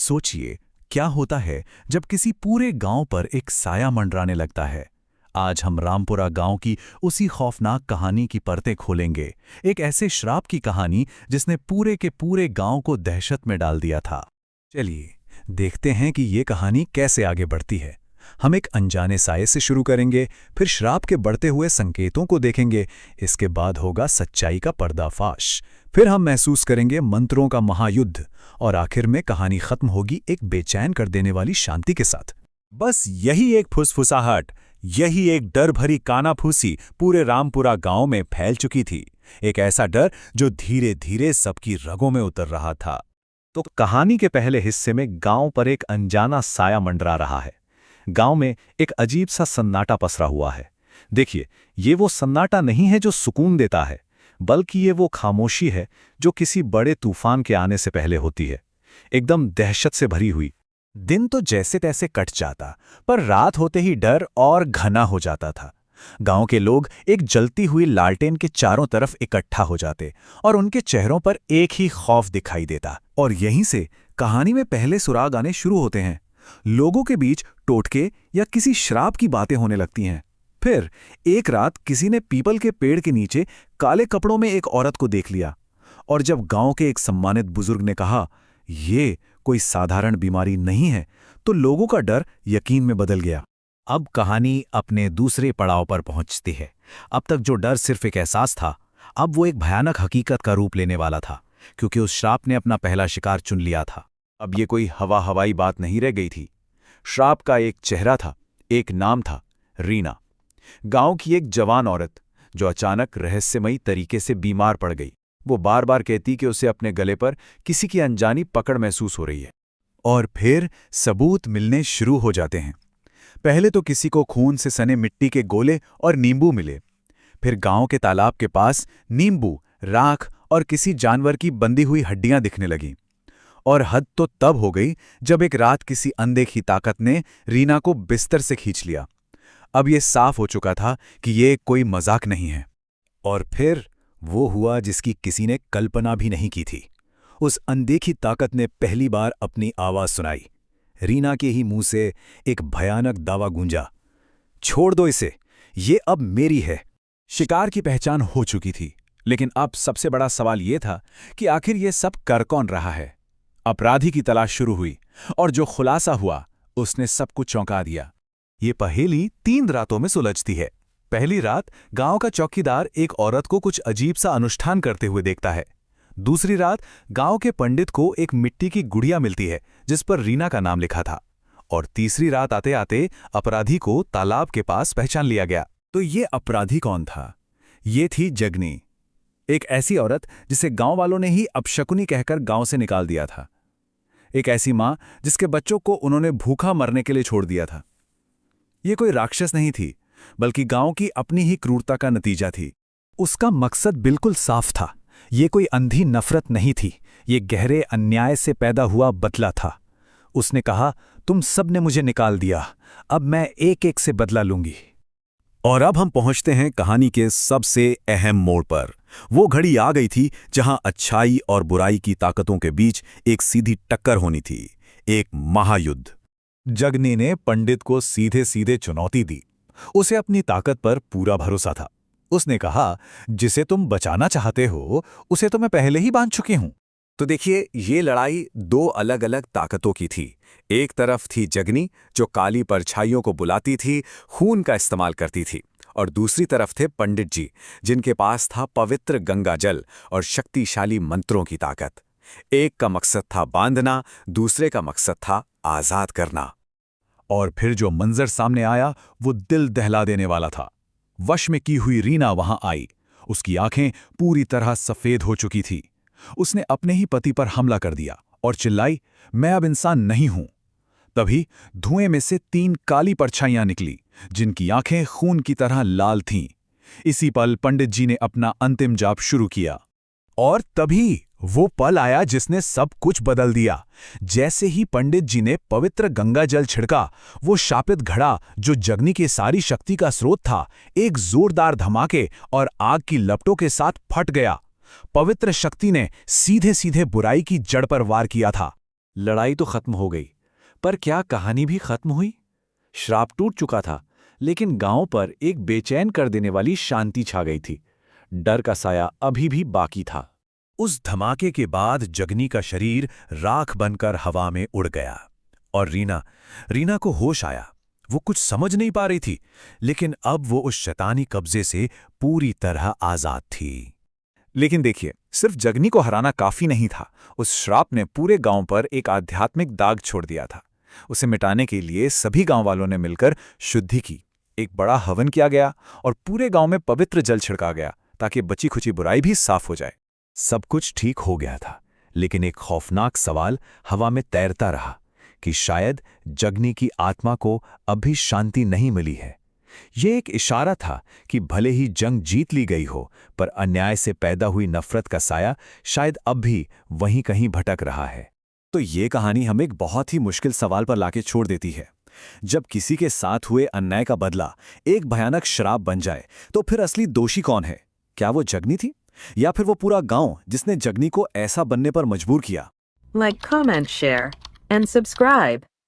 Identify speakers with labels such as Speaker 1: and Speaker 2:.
Speaker 1: सोचिए, क्या होता है जब किसी पूरे गांव पर एक साया मंडराने लगता है। आज हम रामपुरा गांव की उसी खौफनाक कहानी की परतें खोलेंगे। एक ऐसे श्राप की कहानी जिसने पूरे के पूरे गांव को दहशत में डाल दिया था। चलिए देखते हैं कि ये कहानी कैसे आगे बढ़ती है। हम एक अनजाने साये से शुरू करेंगे, फिर श्राप के बढ़ते हुए संकेतों को देखेंगे। इसके बाद होगा सच्चाई का पर्दाफाश। फिर हम महसूस करेंगे मंत्रों का महायुद्ध, और आखिर में कहानी खत्म होगी एक बेचैन कर देने वाली शांति के साथ। बस यही एक फुसफुसाहट, यही एक डर भरी कानाफूसी पूरे रामपुरा गांव में फैल चुकी थी। एक ऐसा डर जो धीरे धीरे सबकी रगों में उतर रहा था। तो कहानी के पहले हिस्से में गांव पर एक अनजाना साया मंडरा रहा है। गांव में एक अजीब सा सन्नाटा पसरा हुआ है। देखिए, ये वो सन्नाटा नहीं है जो सुकून देता है, बल्कि ये वो खामोशी है जो किसी बड़े तूफान के आने से पहले होती है, एकदम दहशत से भरी हुई। दिन तो जैसे तैसे कट जाता, पर रात होते ही डर और घना हो जाता था। गांव के लोग एक जलती हुई लालटेन के चारों तरफ इकट्ठा हो जाते और उनके चेहरों पर एक ही खौफ दिखाई देता। और यहीं से कहानी में पहले सुराग आने शुरू होते हैं। लोगों के बीच टोटके या किसी श्राप की बातें होने लगती हैं। फिर एक रात किसी ने पीपल के पेड़ के नीचे काले कपड़ों में एक औरत को देख लिया, और जब गांव के एक सम्मानित बुजुर्ग ने कहा ये कोई साधारण बीमारी नहीं है, तो लोगों का डर यकीन में बदल गया। अब कहानी अपने दूसरे पड़ाव पर पहुंचती है। अब तक जो डर सिर्फ एक एहसास था, अब वो एक भयानक हकीकत का रूप लेने वाला था, क्योंकि उस श्राप ने अपना पहला शिकार चुन लिया था। अब ये कोई हवाई बात नहीं रह गई थी। श्राप का एक चेहरा था, एक नाम था, रीना। गांव की एक जवान औरत जो अचानक रहस्यमयी तरीके से बीमार पड़ गई। वो बार बार कहती कि उसे अपने गले पर किसी की अनजानी पकड़ महसूस हो रही है। और फिर सबूत मिलने शुरू हो जाते हैं। पहले तो किसी को खून से सने मिट्टी के गोले और नींबू मिले। फिर गांव के तालाब के पास नींबू, राख और किसी जानवर की बंधी हुई हड्डियां दिखने लगीं। और हद तो तब हो गई जब एक रात किसी अनदेखी ताकत ने रीना को बिस्तर से खींच लिया। अब यह साफ हो चुका था कि यह कोई मजाक नहीं है। और फिर वो हुआ जिसकी किसी ने कल्पना भी नहीं की थी। उस अनदेखी ताकत ने पहली बार अपनी आवाज सुनाई। रीना के ही मुंह से एक भयानक दावा गूंजा, छोड़ दो इसे, ये अब मेरी है। शिकार की पहचान हो चुकी थी, लेकिन अब सबसे बड़ा सवाल यह था कि आखिर ये सब कर कौन रहा है। अपराधी की तलाश शुरू हुई, और जो खुलासा हुआ उसने सबको चौंका दिया। ये पहेली 3 रातों में सुलझती है। पहली रात गांव का चौकीदार एक औरत को कुछ अजीब सा अनुष्ठान करते हुए देखता है। दूसरी रात गांव के पंडित को एक मिट्टी की गुड़िया मिलती है जिस पर रीना का नाम लिखा था। और तीसरी रात आते आते अपराधी को तालाब के पास पहचान लिया गया। तो ये अपराधी कौन था? ये थी जगनी, एक ऐसी औरत जिसे गांव वालों ने ही अपशकुनी कहकर गांव से निकाल दिया था। एक ऐसी मां जिसके बच्चों को उन्होंने भूखा मरने के लिए छोड़ दिया था। ये कोई राक्षस नहीं थी, बल्कि गांव की अपनी ही क्रूरता का नतीजा थी। उसका मकसद बिल्कुल साफ था। ये कोई अंधी नफरत नहीं थी, ये गहरे अन्याय से पैदा हुआ बदला था। उसने कहा, तुम सब ने मुझे निकाल दिया, अब मैं एक एक से बदला लूंगी। और अब हम पहुंचते हैं कहानी के सबसे अहम मोड़ पर। वो घड़ी आ गई थी जहां अच्छाई और बुराई की ताकतों के बीच एक सीधी टक्कर होनी थी, एक महायुद्ध। जगनी ने पंडित को सीधे सीधे चुनौती दी। उसे अपनी ताकत पर पूरा भरोसा था। उसने कहा, जिसे तुम बचाना चाहते हो उसे तो मैं पहले ही बांध चुकी हूं। तो देखिए, ये लड़ाई 2 अलग अलग ताकतों की थी। एक तरफ थी जगनी जो काली परछाइयों को बुलाती थी, खून का इस्तेमाल करती थी, और दूसरी तरफ थे पंडित जी जिनके पास था पवित्र गंगा जल और शक्तिशाली मंत्रों की ताकत। एक का मकसद था बांधना, दूसरे का मकसद था आजाद करना। और फिर जो मंजर सामने आया वो दिल दहला देने वाला था। वश में की हुई रीना वहां आई। उसकी आंखें पूरी तरह सफेद हो चुकी थी। उसने अपने ही पति पर हमला कर दिया और चिल्लाई, मैं अब इंसान नहीं हूं। तभी धुएं में से 3 काली परछाइयां निकली जिनकी आंखें खून की तरह लाल थीं। इसी पल पंडित जी ने अपना अंतिम जाप शुरू किया। और तभी वो पल आया जिसने सब कुछ बदल दिया। जैसे ही पंडित जी ने पवित्र गंगा जल छिड़का, वो शापित घड़ा जो जगनी की सारी शक्ति का स्रोत था, एक जोरदार धमाके और आग की लपटों के साथ फट गया। पवित्र शक्ति ने सीधे सीधे बुराई की जड़ पर वार किया था। लड़ाई तो खत्म हो गई, पर क्या कहानी भी खत्म हुई? श्राप टूट चुका था, लेकिन गांव पर एक बेचैन कर देने वाली शांति छा गई थी। डर का साया अभी भी बाकी था। उस धमाके के बाद जगनी का शरीर राख बनकर हवा में उड़ गया और रीना को होश आया। वो कुछ समझ नहीं पा रही थी, लेकिन अब वो उस शैतानी कब्जे से पूरी तरह आजाद थी। लेकिन देखिए, सिर्फ जगनी को हराना काफी नहीं था। उस श्राप ने पूरे गांव पर एक आध्यात्मिक दाग छोड़ दिया था। उसे मिटाने के लिए सभी गांव वालों ने मिलकर शुद्धि की। एक बड़ा हवन किया गया और पूरे गांव में पवित्र जल छिड़का गया ताकि बची खुची बुराई भी साफ हो जाए। सब कुछ ठीक हो गया था, लेकिन एक खौफनाक सवाल हवा में तैरता रहा कि शायद जगनी की आत्मा को अब भी शांति नहीं मिली है। ये एक इशारा था कि भले ही जंग जीत ली गई हो, पर अन्याय से पैदा हुई नफरत का साया शायद अब भी वहीं कहीं भटक रहा है। तो ये कहानी हमें एक बहुत ही मुश्किल सवाल पर लाके छोड़ देती है। जब किसी के साथ हुए अन्याय का बदला एक भयानक श्राप बन जाए, तो फिर असली दोषी कौन है? क्या वो जगनी थी, या फिर वो पूरा गांव जिसने जगनी को ऐसा बनने पर मजबूर किया?
Speaker 2: Like, comment, share, and subscribe.